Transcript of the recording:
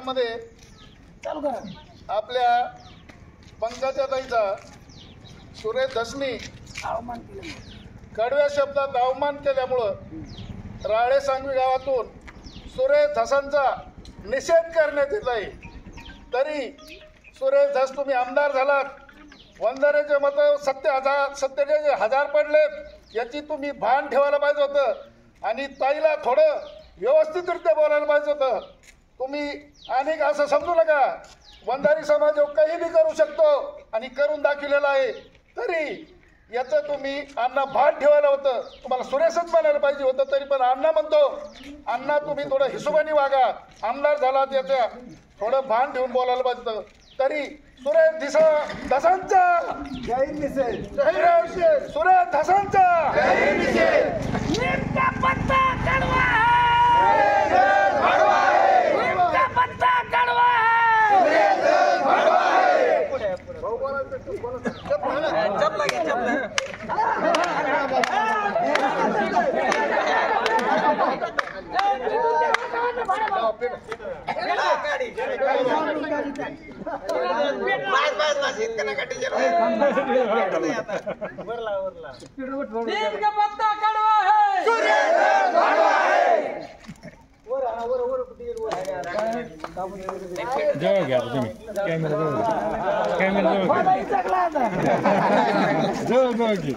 यामध्ये आपल्या पंकजाताईचा सुरेश धसनी कडव्या शब्दात अवमान केल्यामुळं राळे सांगवी गावातून सुरेश धसांचा निषेध करण्यात येत आहे। तरी सुरेश धस तुम्ही आमदार झालात, वंजाऱ्याचे मत 47,000 पडले, याची तुम्ही भान ठेवायला पाहिजे होतं आणि ताईला थोडं व्यवस्थितरित्या बोलायला पाहिजे होतं। तुम्ही अनेक असं समजू नका, वंजारी समाज काही बी करू शकतो आणि करून दाखवलेलं आहे। तरी याचं तुम्ही अण्णा भान ठेवायला होतं, तुम्हाला सुरेशच म्हणायला पाहिजे होतं। तरी पण अण्णा म्हणतो, अण्णा तुम्ही थोडं हिशोबाने वागा, आमदार झाला त्याच्या थोडं भान ठेवून बोलायला पाहिजे होतं। तरी सुरेश धसांचा जाहीर निषेध, सुरेश धसांचा नेमका पत्ता कडवा है, नेमका पत्ता कडवा है। नेमका पत्ता कडवा है। जवळ घ्या तुम्ही, कॅमेरा जवळ घ्या।